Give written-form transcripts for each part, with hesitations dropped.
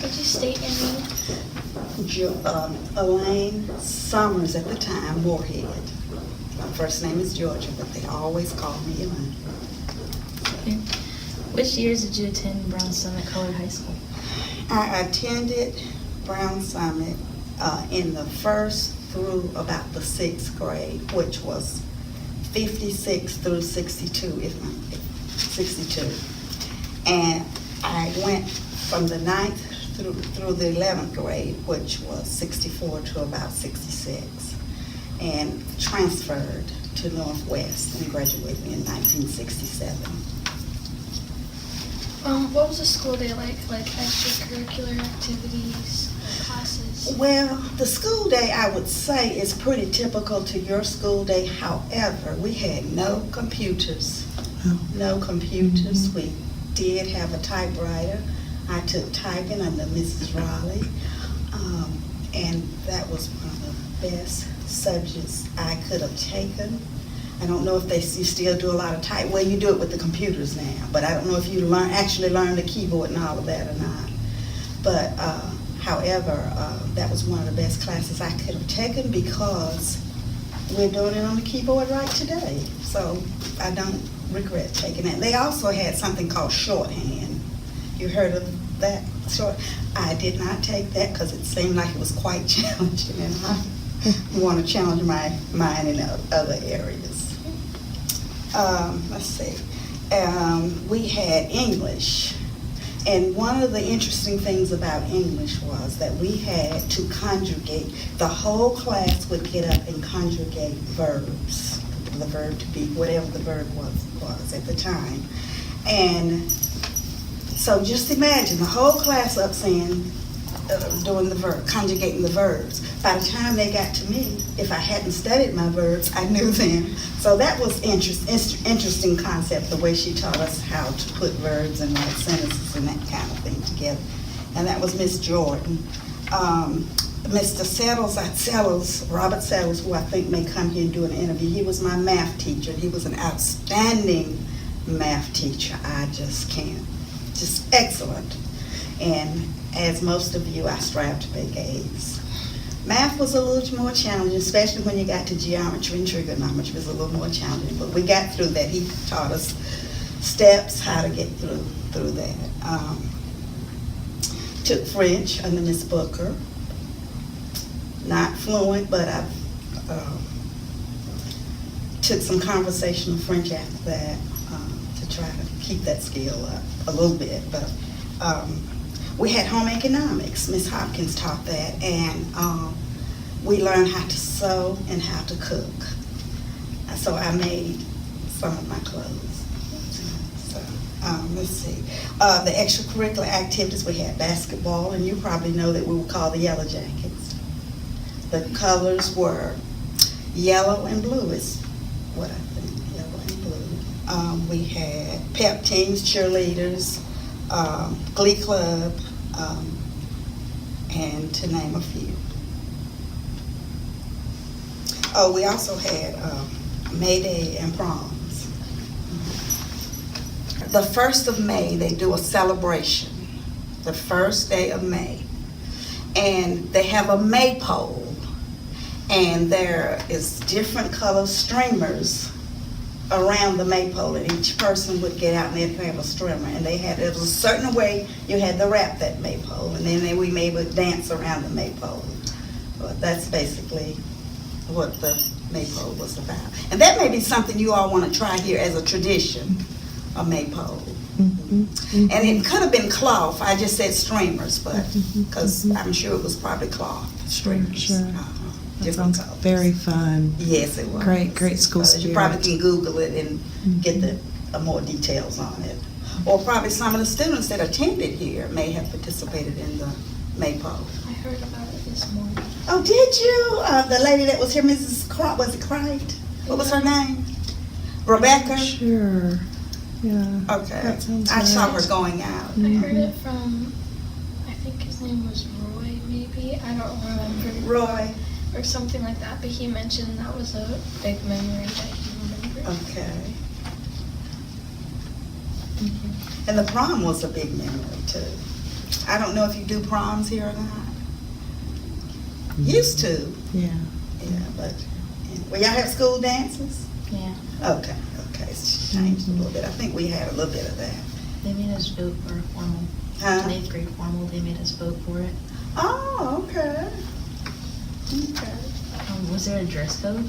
Would you state your name? Elaine Summers at the time, Moorhead. My first name is Georgia, but they always call me Elaine. Okay. Which years did you attend Brown Summit Colored High School? I attended Brown Summit in the first through about the sixth grade, which was 56 through 62, 62. And I went from the ninth through the 11th grade, which was 64 to about 66, and transferred to Northwest and graduated in 1967. What was the school day like extracurricular activities, classes? Well, the school day, I would say, is pretty typical to your school day. However, we had no computers. No computers. We did have a typewriter. I took typing under Mrs. Raleigh, and that was one of the best subjects I could have taken. I don't know if you still do a lot of type. Well, you do it with the computers now, but I don't know if you actually learn the keyboard and all of that or not. But however, that was one of the best classes I could have taken because we're doing it on the keyboard right today. So I don't regret taking it. They also had something called shorthand. You heard of that? I did not take that because it seemed like it was quite challenging, and I want to challenge my mind in other areas. Let's see. We had English, and one of the interesting things about English was that we had to conjugate. The whole class would get up and conjugate verbs, the verb to be, whatever the verb was at the time. And so just imagine the whole class up saying, doing the verb, conjugating the verbs. By the time they got to me, if I hadn't studied my verbs, I knew them. So that was interesting concept, the way she taught us how to put verbs and write sentences and that kind of thing together. And that was Miss Jordan. Mr. Settles, Robert Settles, who I think may come here and do an interview, he was my math teacher. He was an outstanding math teacher. I just can't. Just excellent. And as most of you, I strive to make A's. Math was a little more challenging, especially when you got to geometry and trigonometry. It was a little more challenging, but we got through that. He taught us steps, how to get through that. Took French under Miss Booker. Not fluent, but I took some conversational French after that to try to keep that skill up a little bit. But we had home economics. Miss Hopkins taught that, and we learned how to sew and how to cook. So I made some of my clothes. So let's see. The extracurricular activities, we had basketball, and you probably know that we were called the Yellow Jackets. The colors were yellow and blue is what I think, yellow and blue. We had pep teams, cheerleaders, Glee Club, and to name a few. Oh, we also had May Day and proms. The 1st of May, they do a celebration, the first day of May. And they have a maypole, and there is different color streamers around the maypole, and each person would get out and they'd have a streamer, and it was a certain way you had to wrap that maypole, and then we would dance around the maypole. But that's basically what the maypole was about. And that may be something you all want to try here as a tradition, a maypole. And it could have been cloth. I just said streamers, but because I'm sure it was probably cloth streamers. Sure. That sounds very fun. Yes, it was. Great school spirit. You probably can Google it and get the more details on it. Or probably some of the students that attended here may have participated in the maypole. I heard about it this morning. Oh, did you? The lady that was here, Mrs. Was it Cricht? What was her name? Rebecca? Sure. Yeah. Okay. That sounds I saw right. her going out. I heard it from, I think his name was Roy, maybe. I don't remember. Roy. Or something like that, but he mentioned that was a big memory that he remembered. Okay. And the prom was a big memory too. I don't know if you do proms here or not. Used to, Yeah. yeah, but, well, y'all have school dances? Yeah. Okay, it's changed a little bit. I think we had a little bit of that. They made us vote for a formal. Huh? In 8th grade formal, they made us vote for it. Oh, okay. Okay. Was there a dress code?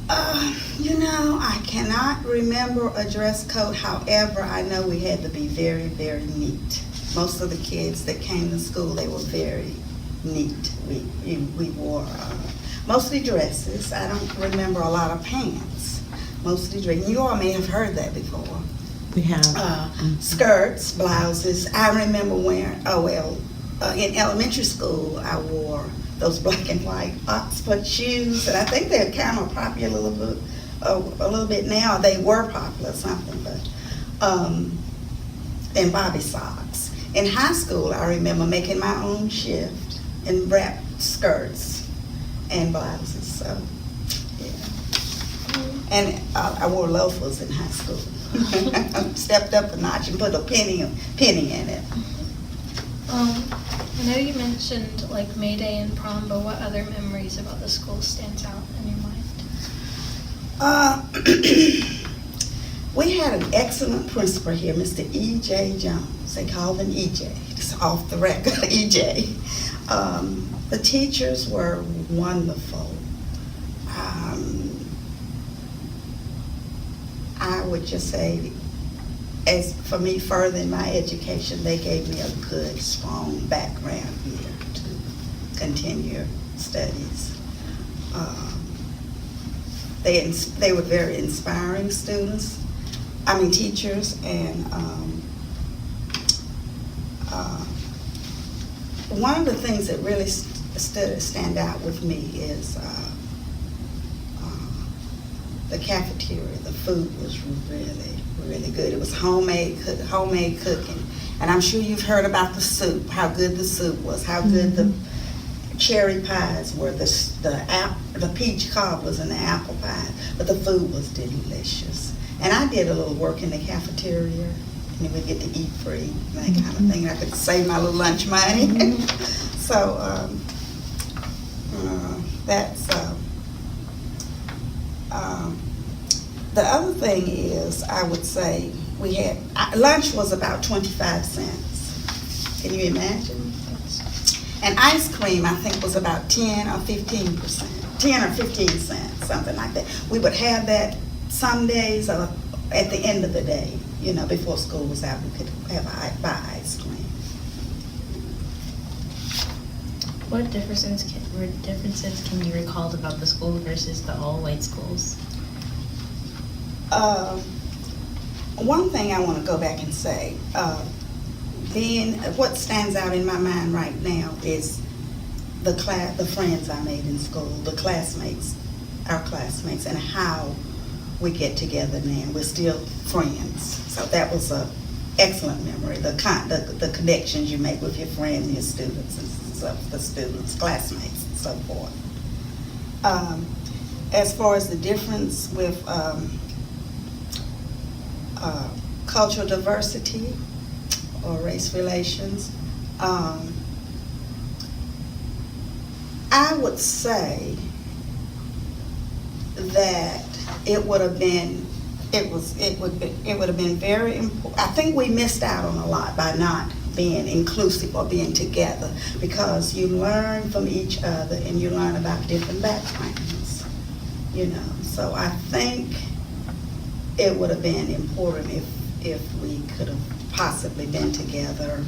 I cannot remember a dress code. However, I know we had to be very, very neat. Most of the kids that came to school, they were very neat. We wore mostly dresses. I don't remember a lot of pants. Mostly dresses. You all may have heard that before. We have. Skirts, blouses. I remember wearing, in elementary school, I wore those black and white Oxford shoes, and I think they're kind of popular a little bit now. They were popular, something, but, and bobby socks. In high school, I remember making my own shift and wrap skirts and blouses, so, yeah. And I wore loafers in high school. Stepped up a notch and put a penny in it. I know you mentioned like May Day and prom, but what other memories about the school stands out in your mind? We had an excellent principal here, Mr. E.J. Jones. They called him E.J. It's off the record, E.J. The teachers were wonderful. I would just say, as for me furthering my education, they gave me a good, strong background here to continue studies. They were very inspiring teachers, and one of the things that really stand out with me is the cafeteria. The food was really, really good. It was homemade cooking. And I'm sure you've heard about the soup, how good the soup was, how good the cherry pies were, the peach cobblers and the apple pie. But the food was delicious. And I did a little work in the cafeteria, and we'd get to eat free, that kind of thing. I could save my little lunch money. So that's... the other thing is, I would say, we had, lunch was about 25 cents. Can you imagine? And ice cream, I think, was about 10 or 15%, 10 or 15 cents, something like that. We would have that some days or at the end of the day, before school was out, we could buy ice cream. What differences can you recall about the school versus the all-white schools? One thing I want to go back and say, what stands out in my mind right now is the friends I made in school, our classmates, and how we get together now. We're still friends. So that was an excellent memory, the connections you make with your friends, your students, and stuff, classmates, and so forth. As far as the difference with cultural diversity or race relations, I would say that it would have been very important. I think we missed out on a lot by not being inclusive or being together, because you learn from each other and you learn about different backgrounds, So I think it would have been important if we could have possibly been together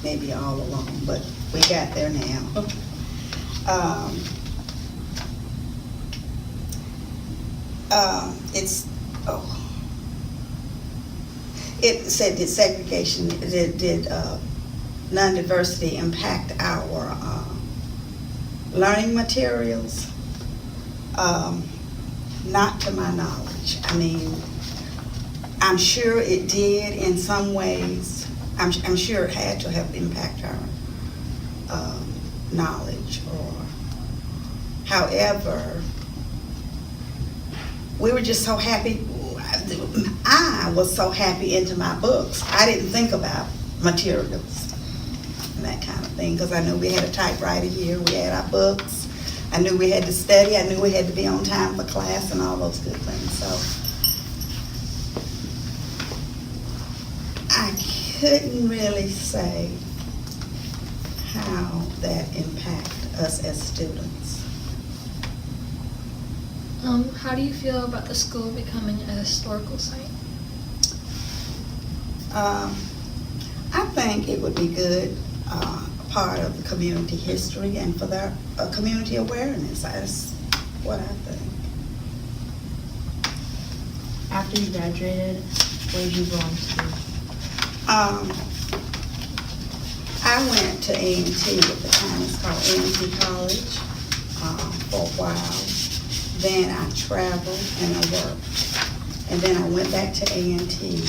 maybe all along, but we got there now. It said, did segregation, did non-diversity impact our learning materials? Not to my knowledge. I'm sure it did in some ways. I'm sure it had to have impacted our knowledge. However, we were just so happy. I was so happy into my books. I didn't think about materials. and that kind of thing, because I knew we had a typewriter here, we had our books, I knew we had to study, I knew we had to be on time for class and all those good things. So I couldn't really say how that impacted us as students. How do you feel about the school becoming a historical site? I think it would be good, part of the community history and for their community awareness. That's what I think. After you graduated, where did you go on to? I went to A&T at the time. It's called A&T College for a while. Then I traveled and I worked. And then I went back to A&T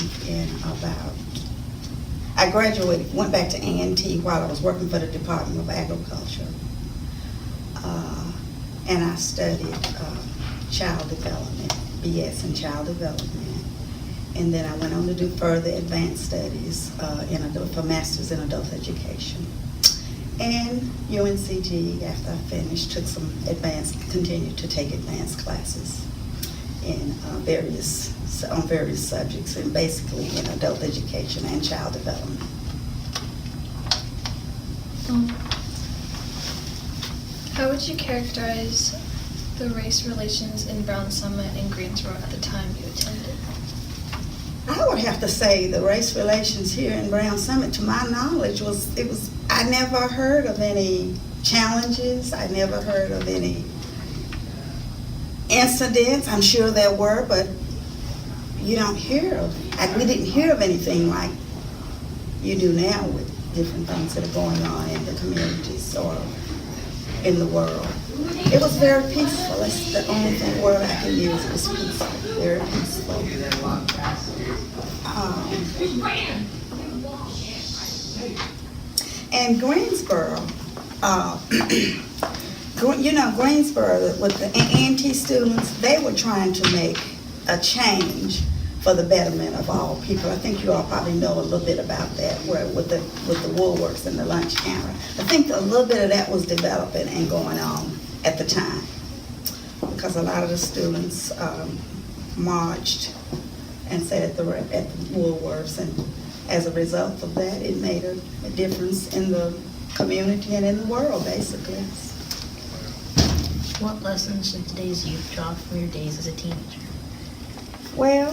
I graduated, went back to A&T while I was working for the Department of Agriculture. And I studied child development, BS in child development. And then I went on to do further advanced studies for Masters in Adult Education. And UNCG, after I finished, continued to take advanced classes in various subjects, and basically in adult education and child development. How would you characterize the race relations in Brown Summit and Greensboro at the time you attended? I would have to say the race relations here in Brown Summit, to my knowledge, I never heard of any challenges. I never heard of any incidents. I'm sure there were, but you don't hear of, we didn't hear of anything like you do now with different things that are going on in the communities or in the world. It was very peaceful. That's the only word I can use. It was peaceful, very peaceful. And Greensboro, Greensboro, with the A&T students, they were trying to make a change for the betterment of all people. I think you all probably know a little bit about that, where with the Woolworths and the lunch counter. I think a little bit of that was developing and going on at the time, because a lot of the students marched and sat at the Woolworths, and as a result of that, it made a difference in the community and in the world, basically. What lessons did today's youth draw from your days as a teenager? Well,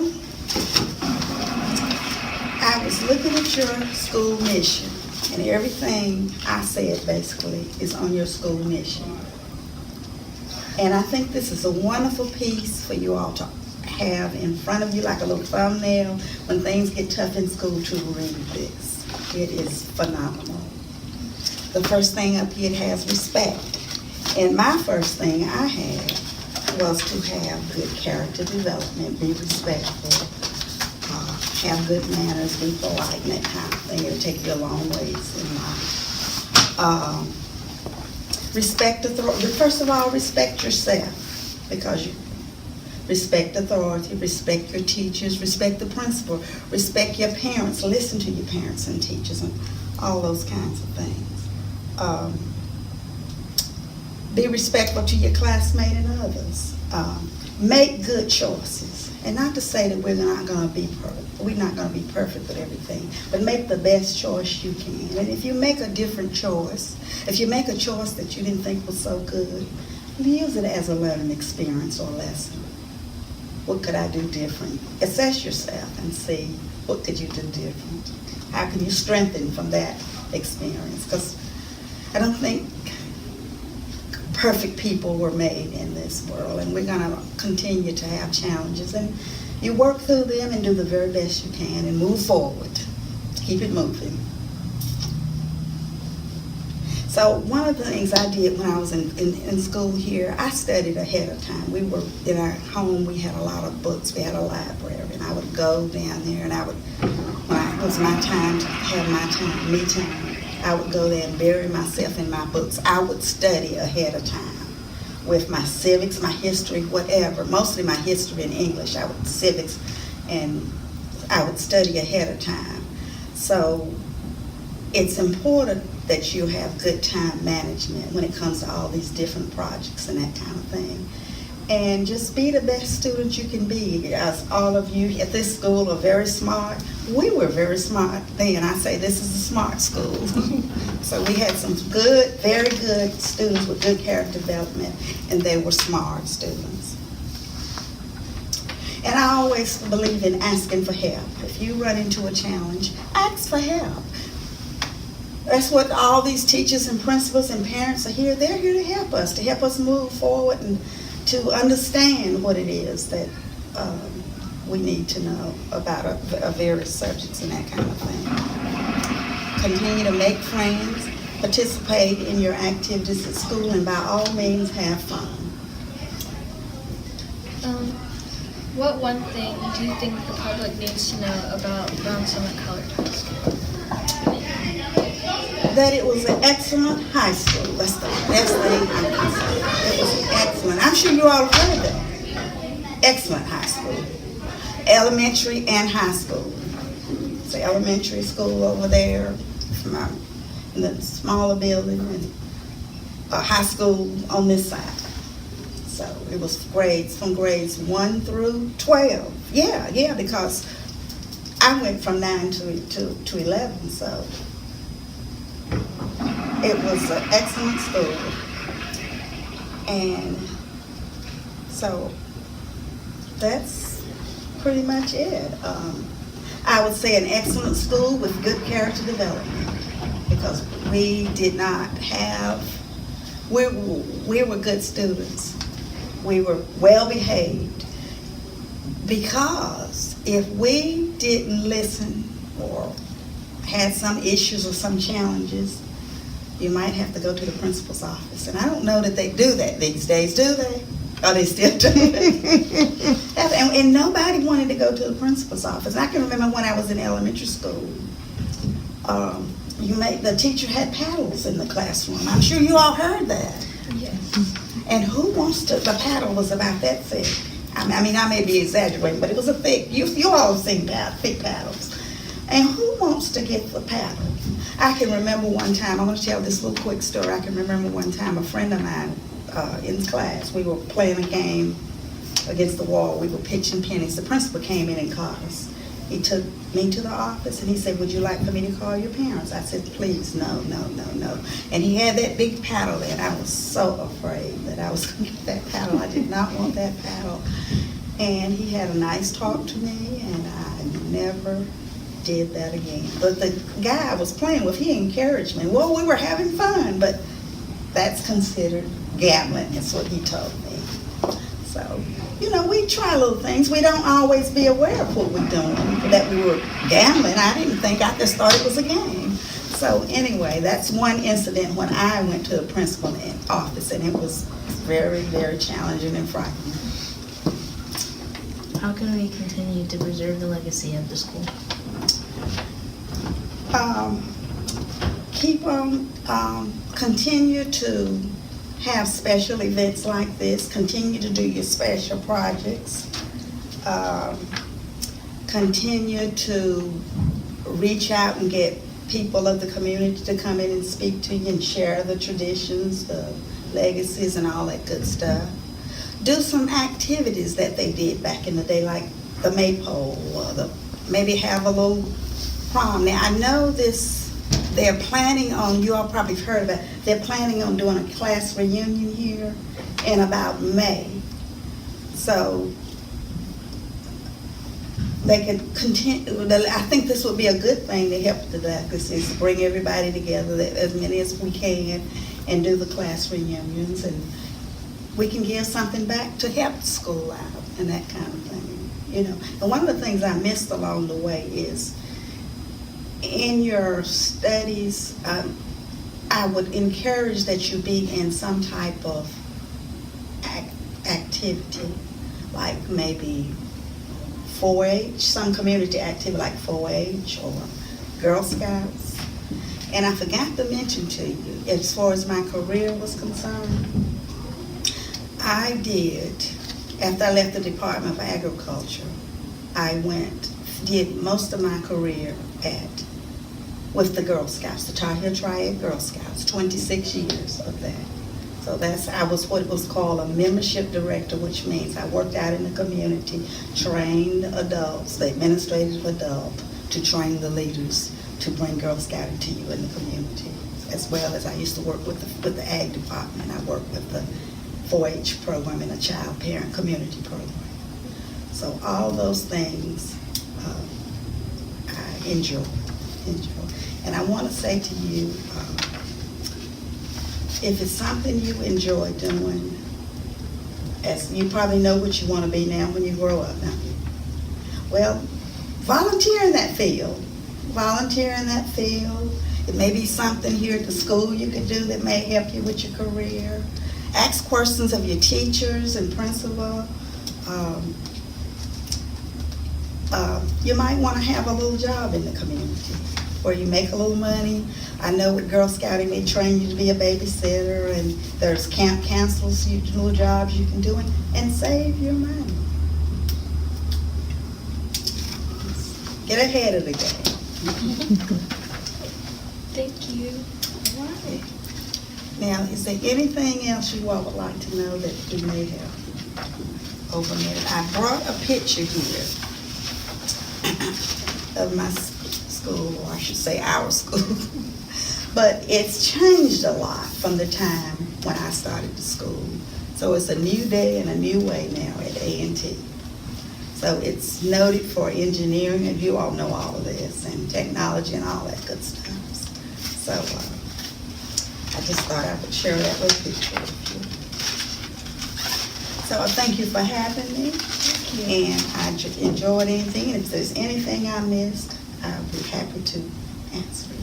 I was looking at your school mission, and everything I said basically is on your school mission. And I think this is a wonderful piece for you all to have in front of you, like a little thumbnail, when things get tough in school, to read this. It is phenomenal. The first thing up here, it has respect. And my first thing I had was to have good character development, be respectful, have good manners, be polite, and that kind of thing. It'll take you a long ways in life. Respect authority. First of all, respect yourself, because you respect authority, respect your teachers, respect the principal, respect your parents, listen to your parents and teachers, and all those kinds of things. Be respectful to your classmates and others. Make good choices. And not to say that we're not going to be perfect with everything, but make the best choice you can. And if you make a different choice, if you make a choice that you didn't think was so good, use it as a learning experience or lesson. What could I do different? Assess yourself and see what could you do different. How can you strengthen from that experience? Because I don't think perfect people were made in this world, and we're going to continue to have challenges, and you work through them and do the very best you can and move forward. Keep it moving. So one of the things I did when I was in school here, I studied ahead of time. We were in our home, we had a lot of books, we had a library, and I would go down there, and when it was my time to have me time, I would go there and bury myself in my books. I would study ahead of time with my civics, my history, whatever. Mostly my history and English. civics, and I would study ahead of time. So it's important that you have good time management when it comes to all these different projects and that kind of thing. And just be the best student you can be. As all of you at this school are very smart. We were very smart then. I say this is a smart school. So we had some good, very good students with good character development, and they were smart students. And I always believe in asking for help. If you run into a challenge, ask for help. That's what all these teachers and principals and parents are here. They're here to help us move forward and to understand what it is that we need to know about various subjects and that kind of thing. Continue to make friends, participate in your activities at school, and by all means, have fun. What one thing do you think the public needs to know about Brown Summit Colored High School? That it was an excellent high school. That's the best thing I can say. It was excellent. I'm sure you all have heard that. Excellent high school. Elementary and high school. It's the elementary school over there in the smaller building, and a high school on this side. So it was grades from grades 1 through 12. Yeah, because I went from 9 to 11, so it was an excellent school. And so that's pretty much it. I would say an excellent school with good character development, because we did not have, we were good students. We were well behaved, because if we didn't listen or had some issues or some challenges, you might have to go to the principal's office. And I don't know that they do that these days, do they? Are they still doing that? And nobody wanted to go to the principal's office. I can remember when I was in elementary school, the teacher had paddles in the classroom. I'm sure you all heard that. Yes. And who wants to, the paddle was about that thick. I mean, I may be exaggerating, but it was a thick, you all have seen thick paddles. And who wants to get the paddle? I can remember one time, I'm going to tell this little quick story. I can remember one time a friend of mine in class, we were playing a game against the wall. We were pitching pennies. The principal came in and caught us. He took me to the office and he said, "Would you like for me to call your parents?" I said, "Please, no. And he had that big paddle there, and I was so afraid that I was going to get that paddle. I did not want that paddle. And he had a nice talk to me, and I never did that again. But the guy I was playing with, he encouraged me. Well, we were having fun, but that's considered gambling, is what he told me. So, we try little things. We don't always be aware of what we're doing, that we were gambling. I didn't think, I just thought it was a game. So anyway, that's one incident when I went to the principal's office, and it was very, very challenging and frightening. How can we continue to preserve the legacy of the school? Keep on, continue to have special events like this, continue to do your special projects, continue to reach out and get people of the community to come in and speak to you and share the traditions, the legacies, and all that good stuff. Do some activities that they did back in the day, like the maypole, or maybe have a little prom. Now, I know they're planning on, you all probably have heard about it, they're planning on doing a class reunion here in about May. So they could continue, I think this would be a good thing to help the legacies, to bring everybody together, as many as we can, and do the class reunions, and we can give something back to help the school out and that kind of thing, And one of the things I missed along the way is, in your studies, I would encourage that you be in some type of activity, like maybe 4-H, some community activity like 4-H or Girl Scouts. And I forgot to mention to you, as far as my career was concerned, I did, after I left the Department of Agriculture, I did most of my career at with the Girl Scouts, the Tar Heel Triad Girl Scouts, 26 years of that. So I was what was called a membership director, which means I worked out in the community, trained adults, the administrative adult, to train the leaders to bring Girl Scouting to you in the community. As well as I used to work with the ag department. I worked with the 4-H program and a child parent community program. So all those things I enjoy. And I want to say to you, if it's something you enjoy doing, as you probably know what you want to be now when you grow up now. Well, volunteer in that field. Volunteer in that field. It may be something here at the school you could do that may help you with your career. Ask questions of your teachers and principal. You might want to have a little job in the community where you make a little money. I know with Girl Scouting they train you to be a babysitter, and there's camp counselors, little jobs you can do, and save your money. Get ahead of the game. Thank you. All right. Now, is there anything else you all would like to know that we may have omitted? I brought a picture here of my school, or I should say our school. But it's changed a lot from the time when I started the school. So it's a new day and a new way now at A&T. So it's noted for engineering, and you all know all of this, and technology and all that good stuff. So I just thought I would share that with you. So I thank you for having me. And I enjoyed anything. And if there's anything I missed, I'll be happy to answer it.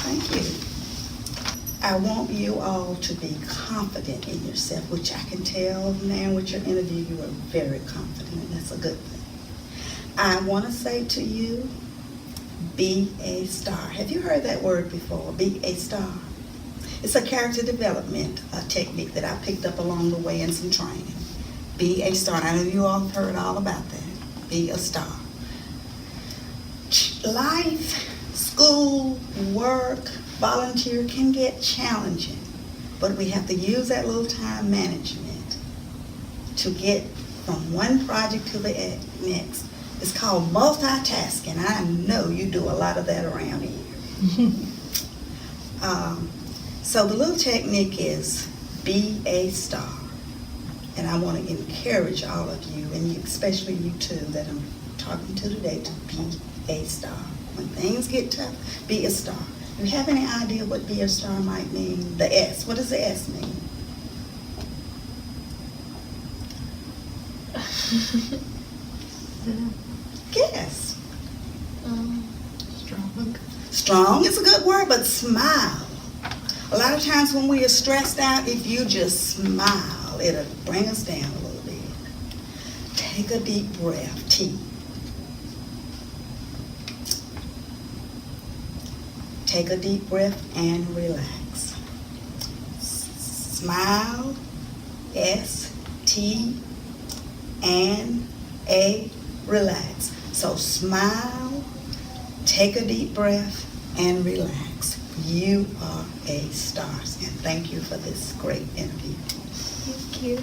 Thank you. I want you all to be confident in yourself, which I can tell now with your interview, you are very confident, and that's a good thing. I want to say to you, be a star. Have you heard that word before? Be a star. It's a character development technique that I picked up along the way in some training. Be a star. And I know you all have heard all about that. Be a star. Life, school, work, volunteer can get challenging, but we have to use that little time management to get from one project to the next. It's called multitasking. I know you do a lot of that around here. So the little technique is be a star. And I want to encourage all of you, and you, especially you two that I'm talking to today, to be a star. When things get tough, be a star. Do you have any idea what be a star might mean? The S. What does the S mean? Guess. Strong. Strong is a good word, but smile. A lot of times when we are stressed out, if you just smile, it'll bring us down a little bit. Take a deep breath. T. Take a deep breath and relax. Smile. S. T. And A. Relax. So smile, take a deep breath, and relax. You are a star. And thank you for this great interview. Thank you.